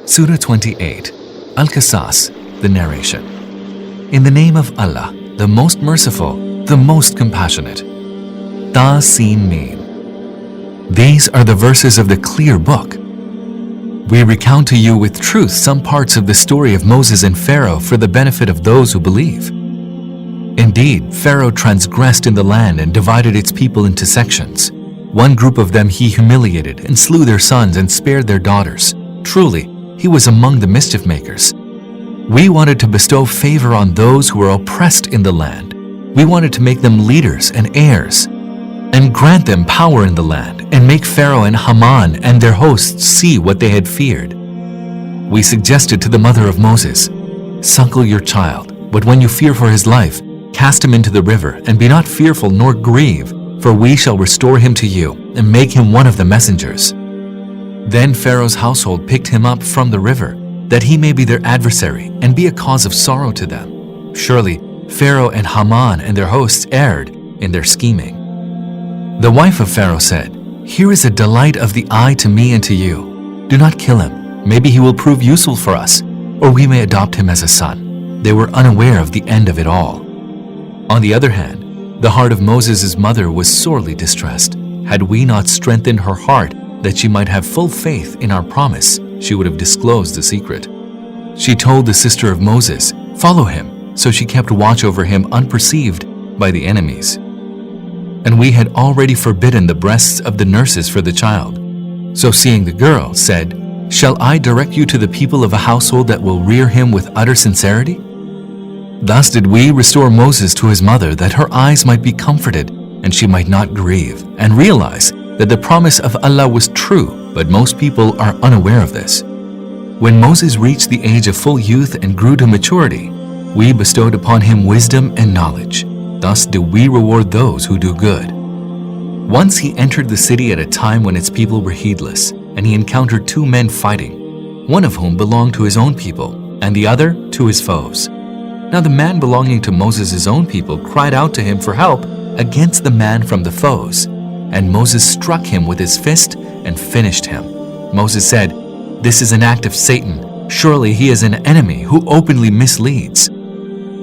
Surah 28, Al-Qasas, the narration. In the name of Allah, the most merciful, the most compassionate. Ta-Sin Mim. These are the verses of the clear book. We recount to you with truth some parts of the story of Moses and Pharaoh for the benefit of those who believe. Indeed, Pharaoh transgressed in the land and divided its people into sections. One group of them he humiliated and slew their sons and spared their daughters. Truly, he was among the mischief makers. We wanted to bestow favor on those who were oppressed in the land. We wanted to make them leaders and heirs, and grant them power in the land, and make Pharaoh and Haman and their hosts see what they had feared. We suggested to the mother of Moses, "Suckle your child, but when you fear for his life, cast him into the river, and be not fearful nor grieve, for we shall restore him to you, and make him one of the messengers." Then Pharaoh's household picked him up from the river, that he may be their adversary, and be a cause of sorrow to them. Surely, Pharaoh and Haman and their hosts erred in their scheming. The wife of Pharaoh said, "Here is a delight of the eye to me and to you. Do not kill him. Maybe he will prove useful for us, or we may adopt him as a son." They were unaware of the end of it all. On the other hand, the heart of Moses' mother was sorely distressed. Had we not strengthened her heart that she might have full faith in our promise, she would have disclosed the secret. She told the sister of Moses, "Follow him." So she kept watch over him unperceived by the enemies. And we had already forbidden the breasts of the nurses for the child. So seeing the girl, said, "Shall I direct you to the people of a household that will rear him with utter sincerity?" Thus did we restore Moses to his mother, that her eyes might be comforted and she might not grieve, and realize that the promise of Allah was true, but most people are unaware of this. When Moses reached the age of full youth and grew to maturity, we bestowed upon him wisdom and knowledge. Thus do we reward those who do good. Once he entered the city at a time when its people were heedless, and he encountered two men fighting, one of whom belonged to his own people, and the other to his foes. Now the man belonging to Moses' own people cried out to him for help against the man from the foes, and Moses struck him with his fist and finished him. Moses said, "This is an act of Satan. Surely he is an enemy who openly misleads."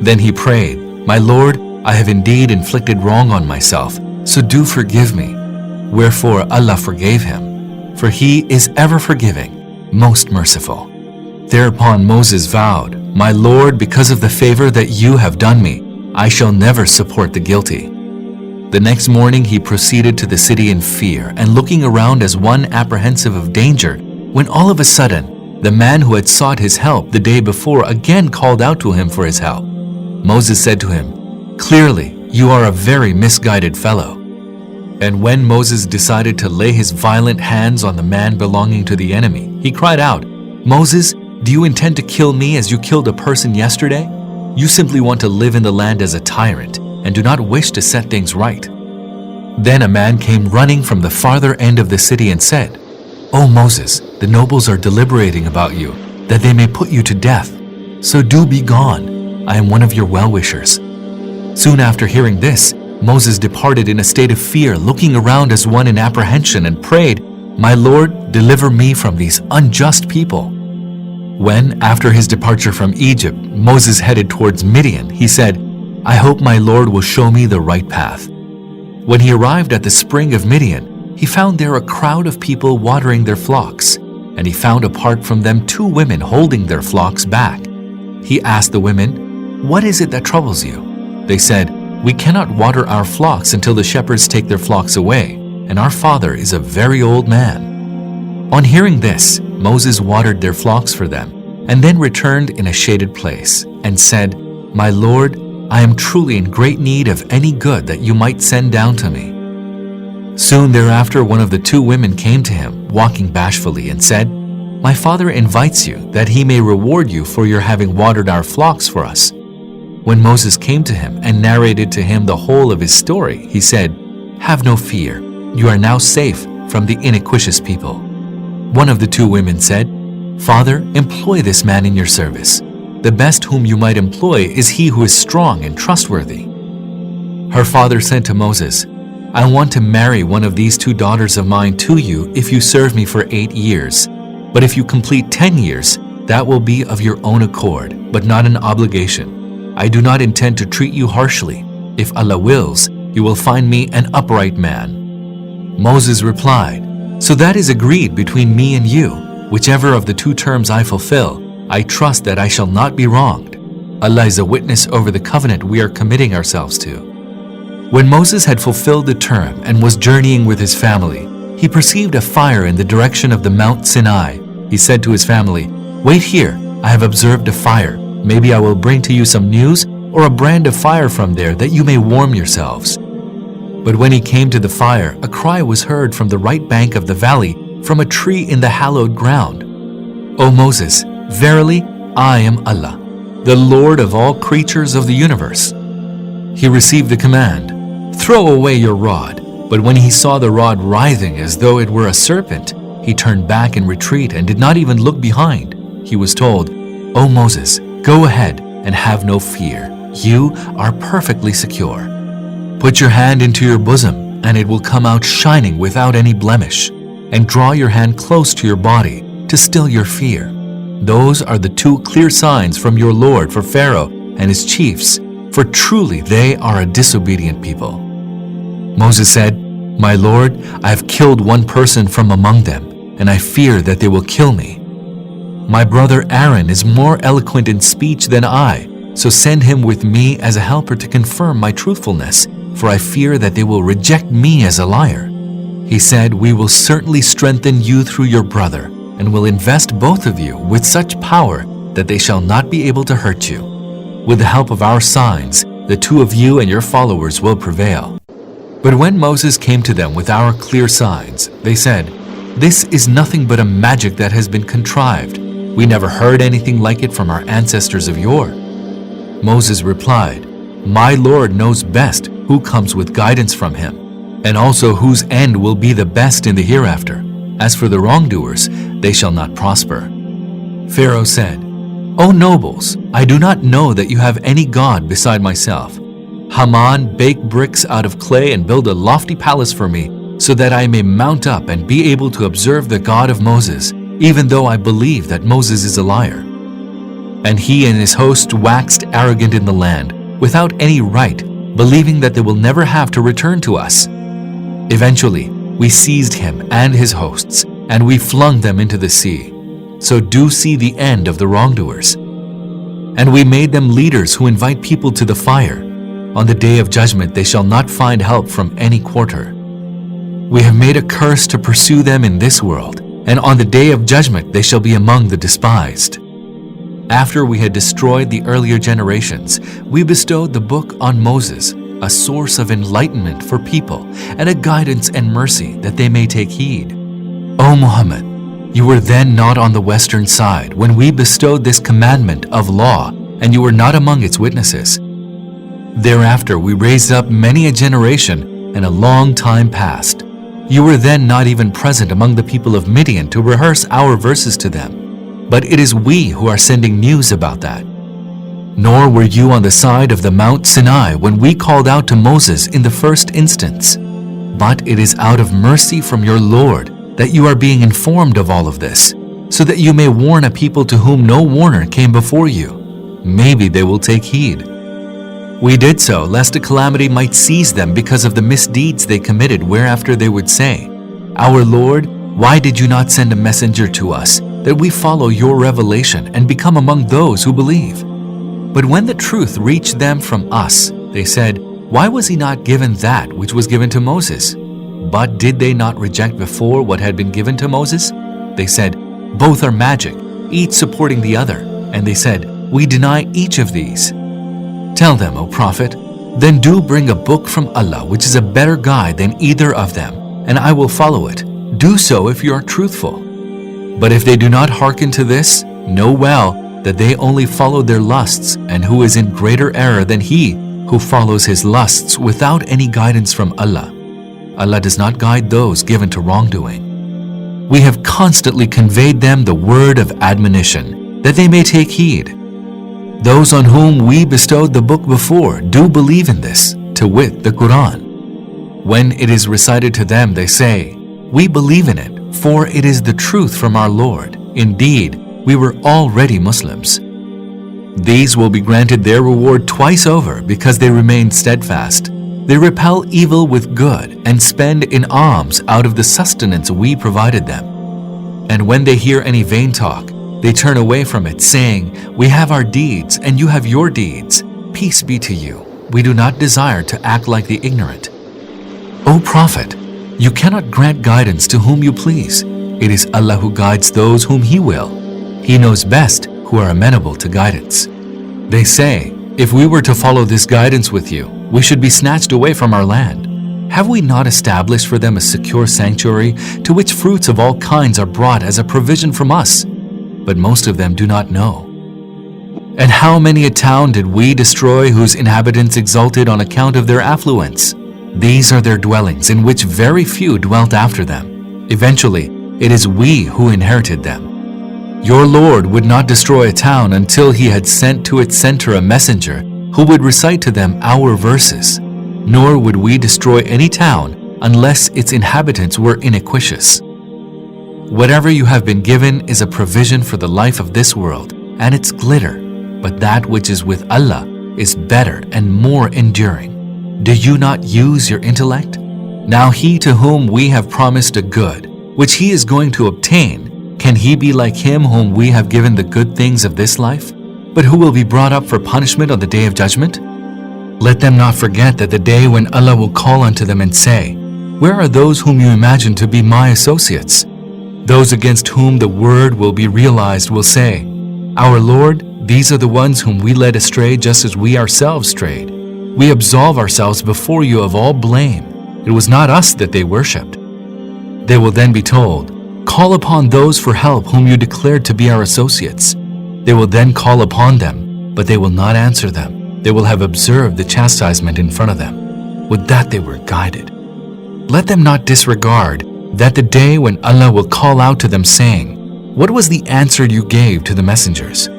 Then he prayed, "My Lord, I have indeed inflicted wrong on myself, so do forgive me." Wherefore Allah forgave him, for he is ever forgiving, most merciful. Thereupon Moses vowed, "My Lord, because of the favor that you have done me, I shall never support the guilty." The next morning he proceeded to the city in fear and looking around as one apprehensive of danger, when all of a sudden the man who had sought his help the day before again called out to him for his help. Moses said to him, "Clearly, you are a very misguided fellow." And when Moses decided to lay his violent hands on the man belonging to the enemy, he cried out, "Moses, do you intend to kill me as you killed a person yesterday? You simply want to live in the land as a tyrant and do not wish to set things right." Then a man came running from the farther end of the city and said, "O Moses, the nobles are deliberating about you, that they may put you to death. So do be gone. I am one of your well-wishers." Soon after hearing this, Moses departed in a state of fear, looking around as one in apprehension, and prayed, "My Lord, deliver me from these unjust people." When, after his departure from Egypt, Moses headed towards Midian, he said, "I hope my Lord will show me the right path." When he arrived at the spring of Midian, he found there a crowd of people watering their flocks, and he found apart from them two women holding their flocks back. He asked the women, "What is it that troubles you?" They said, "We cannot water our flocks until the shepherds take their flocks away, and our father is a very old man." On hearing this, Moses watered their flocks for them, and then returned in a shaded place, and said, "My Lord, I am truly in great need of any good that you might send down to me." Soon thereafter one of the two women came to him, walking bashfully, and said, "My father invites you, that he may reward you for your having watered our flocks for us." When Moses came to him and narrated to him the whole of his story, he said, "Have no fear, you are now safe from the iniquitous people." One of the two women said, "Father, employ this man in your service. The best whom you might employ is he who is strong and trustworthy." Her father said to Moses, "I want to marry one of these two daughters of mine to you if you serve me for 8 years. But if you complete 10 years, that will be of your own accord, but not an obligation. I do not intend to treat you harshly. If Allah wills, you will find me an upright man." Moses replied, "So that is agreed between me and you. Whichever of the two terms I fulfill, I trust that I shall not be wronged. Allah is a witness over the covenant we are committing ourselves to." When Moses had fulfilled the term and was journeying with his family, he perceived a fire in the direction of the Mount Sinai. He said to his family, "Wait here, I have observed a fire. Maybe I will bring to you some news or a brand of fire from there that you may warm yourselves." But when he came to the fire, a cry was heard from the right bank of the valley, from a tree in the hallowed ground. "O Moses, verily I am Allah, the Lord of all creatures of the universe." He received the command, "Throw away your rod." But when he saw the rod writhing as though it were a serpent, he turned back in retreat and did not even look behind. He was told, "O Moses, go ahead and have no fear. You are perfectly secure. Put your hand into your bosom, and it will come out shining without any blemish, and draw your hand close to your body to still your fear. Those are the two clear signs from your Lord for Pharaoh and his chiefs, for truly they are a disobedient people." Moses said, "My Lord, I have killed one person from among them, and I fear that they will kill me. My brother Aaron is more eloquent in speech than I, so send him with me as a helper to confirm my truthfulness, for I fear that they will reject me as a liar." He said, "We will certainly strengthen you through your brother, and will invest both of you with such power that they shall not be able to hurt you. With the help of our signs, the two of you and your followers will prevail." But when Moses came to them with our clear signs, they said, "This is nothing but a magic that has been contrived. We never heard anything like it from our ancestors of yore." Moses replied, "My Lord knows best who comes with guidance from him, and also whose end will be the best in the hereafter. As for the wrongdoers, they shall not prosper." Pharaoh said, "O nobles, I do not know that you have any god beside myself. Haman, bake bricks out of clay and build a lofty palace for me, so that I may mount up and be able to observe the God of Moses, even though I believe that Moses is a liar." And he and his host waxed arrogant in the land, without any right, believing that they will never have to return to us. Eventually, we seized him and his hosts, and we flung them into the sea. So do see the end of the wrongdoers. And we made them leaders who invite people to the fire. On the day of judgment they shall not find help from any quarter. We have made a curse to pursue them in this world, and on the day of judgment they shall be among the despised. After we had destroyed the earlier generations, we bestowed the book on Moses, a source of enlightenment for people and a guidance and mercy that they may take heed. O Muhammad, you were then not on the western side when we bestowed this commandment of law, and you were not among its witnesses. Thereafter we raised up many a generation, and a long time passed. You were then not even present among the people of Midian to rehearse our verses to them, but it is we who are sending news about that. Nor were you on the side of the Mount Sinai when we called out to Moses in the first instance. But it is out of mercy from your Lord that you are being informed of all of this, so that you may warn a people to whom no warner came before you. Maybe they will take heed. We did so lest a calamity might seize them because of the misdeeds they committed, whereafter they would say, "Our Lord, why did you not send a messenger to us, that we follow your revelation and become among those who believe?" But when the truth reached them from us, they said, "Why was he not given that which was given to Moses?" But did they not reject before what had been given to Moses? They said, "Both are magic, each supporting the other." And they said, "We deny each of these." Tell them, O Prophet, then do bring a book from Allah which is a better guide than either of them, and I will follow it. Do so if you are truthful. But if they do not hearken to this, know well that they only follow their lusts, and who is in greater error than he who follows his lusts without any guidance from Allah. Allah does not guide those given to wrongdoing. We have constantly conveyed them the word of admonition, that they may take heed. Those on whom we bestowed the book before do believe in this, to wit, the Qur'an. When it is recited to them, they say, "We believe in it, for it is the truth from our Lord." Indeed, we were already Muslims. These will be granted their reward twice over because they remained steadfast. They repel evil with good and spend in alms out of the sustenance we provided them. And when they hear any vain talk, they turn away from it, saying, "We have our deeds and you have your deeds. Peace be to you. We do not desire to act like the ignorant." O Prophet, you cannot grant guidance to whom you please. It is Allah who guides those whom He will. He knows best who are amenable to guidance. They say, "If we were to follow this guidance with you, we should be snatched away from our land. Have we not established for them a secure sanctuary to which fruits of all kinds are brought as a provision from us?" But most of them do not know. And how many a town did we destroy whose inhabitants exulted on account of their affluence? These are their dwellings in which very few dwelt after them. Eventually, it is we who inherited them. Your Lord would not destroy a town until He had sent to its center a messenger who would recite to them our verses, nor would we destroy any town unless its inhabitants were iniquitous. Whatever you have been given is a provision for the life of this world and its glitter, but that which is with Allah is better and more enduring. Do you not use your intellect? Now He to whom we have promised a good, which he is going to obtain, can he be like him whom we have given the good things of this life, but who will be brought up for punishment on the day of judgment? Let them not forget that the day when Allah will call unto them and say, "Where are those whom you imagine to be my associates?" Those against whom the word will be realized will say, "Our Lord, these are the ones whom we led astray just as we ourselves strayed. We absolve ourselves before you of all blame. It was not us that they worshipped." They will then be told, "Call upon those for help whom you declared to be our associates." They will then call upon them, but they will not answer them. They will have observed the chastisement in front of them. Would that they were guided. Let them not disregard that the day when Allah will call out to them saying, "What was the answer you gave to the messengers?"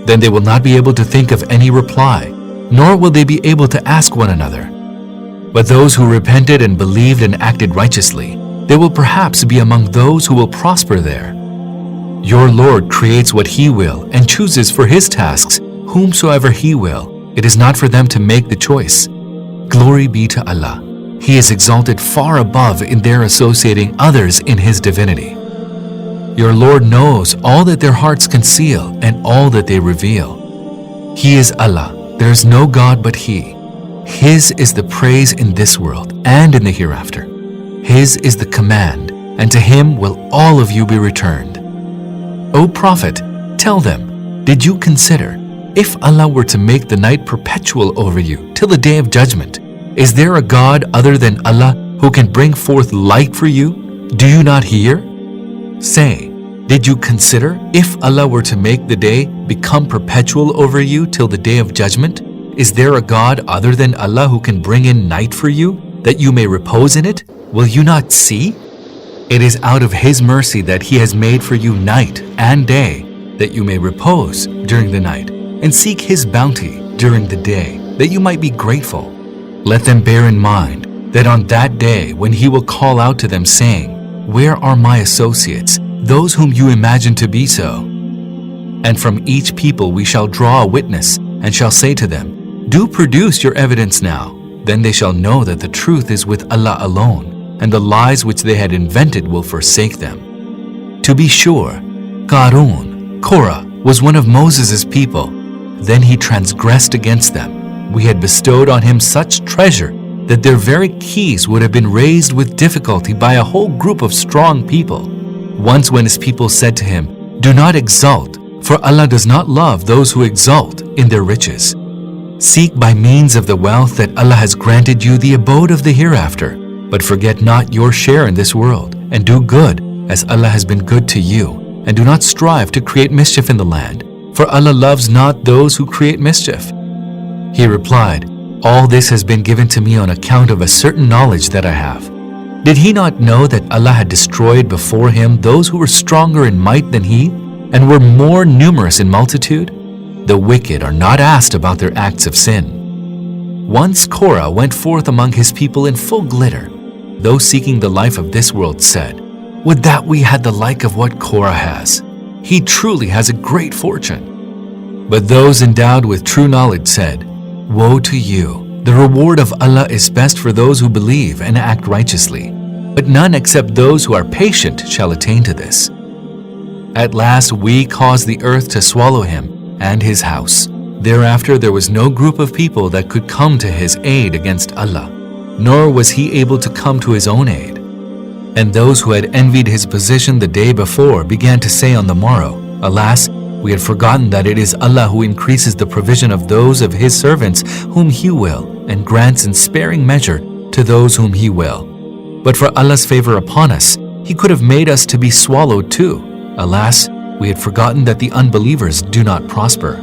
Then they will not be able to think of any reply, nor will they be able to ask one another. But those who repented and believed and acted righteously, they will perhaps be among those who will prosper there. Your Lord creates what He will and chooses for His tasks whomsoever He will. It is not for them to make the choice. Glory be to Allah. He is exalted far above in their associating others in His divinity. Your Lord knows all that their hearts conceal and all that they reveal. He is Allah. There is no God but He. His is the praise in this world and in the hereafter. His is the command, and to Him will all of you be returned. O Prophet, tell them, did you consider, if Allah were to make the night perpetual over you till the day of judgment, is there a God other than Allah who can bring forth light for you? Do you not hear? Say, did you consider, if Allah were to make the day become perpetual over you till the day of judgment, is there a God other than Allah who can bring in night for you, that you may repose in it? Will you not see? It is out of His mercy that He has made for you night and day, that you may repose during the night, and seek His bounty during the day, that you might be grateful. Let them bear in mind that on that day when He will call out to them saying, "Where are my associates, those whom you imagine to be so?" And from each people we shall draw a witness, and shall say to them, "Do produce your evidence now." Then they shall know that the truth is with Allah alone, and the lies which they had invented will forsake them. To be sure, Korah, was one of Moses' people. Then he transgressed against them. We had bestowed on him such treasure that their very keys would have been raised with difficulty by a whole group of strong people. Once when his people said to him, "Do not exult, for Allah does not love those who exult in their riches. Seek by means of the wealth that Allah has granted you the abode of the hereafter, but forget not your share in this world, and do good as Allah has been good to you, and do not strive to create mischief in the land, for Allah loves not those who create mischief." He replied, "All this has been given to me on account of a certain knowledge that I have." Did he not know that Allah had destroyed before him those who were stronger in might than he, and were more numerous in multitude? The wicked are not asked about their acts of sin. Once Korah went forth among his people in full glitter. Those seeking the life of this world said, Would that we had the like of what Korah has. He truly has a great fortune. But those endowed with true knowledge said, Woe to you! The reward of Allah is best for those who believe and act righteously. But none except those who are patient shall attain to this. At last we caused the earth to swallow him and his house. Thereafter there was no group of people that could come to his aid against Allah, nor was he able to come to his own aid. And those who had envied his position the day before began to say on the morrow, Alas, we had forgotten that it is Allah who increases the provision of those of his servants whom he will, and grants in sparing measure to those whom he will. But for Allah's favor upon us, he could have made us to be swallowed too. Alas, we had forgotten that the unbelievers do not prosper.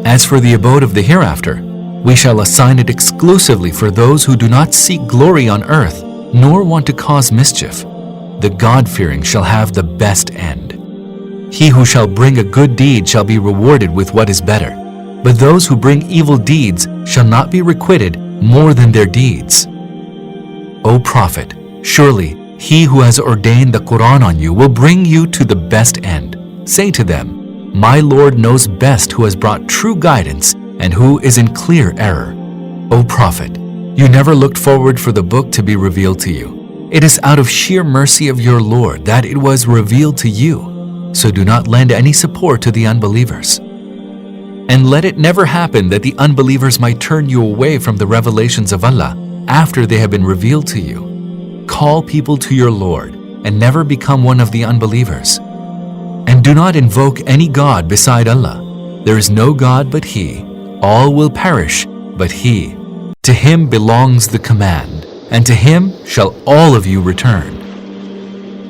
As for the abode of the hereafter, we shall assign it exclusively for those who do not seek glory on earth, nor want to cause mischief. The God-fearing shall have the best end. He who shall bring a good deed shall be rewarded with what is better, but those who bring evil deeds shall not be requited more than their deeds. O Prophet, surely he who has ordained the Qur'an on you will bring you to the best end. Say to them, My Lord knows best who has brought true guidance and who is in clear error. O Prophet, you never looked forward for the book to be revealed to you. It is out of sheer mercy of your Lord that it was revealed to you. So do not lend any support to the unbelievers. And let it never happen that the unbelievers might turn you away from the revelations of Allah after they have been revealed to you. Call people to your Lord and never become one of the unbelievers. And do not invoke any God beside Allah. There is no God but He. All will perish but He. To Him belongs the command, and to Him shall all of you return.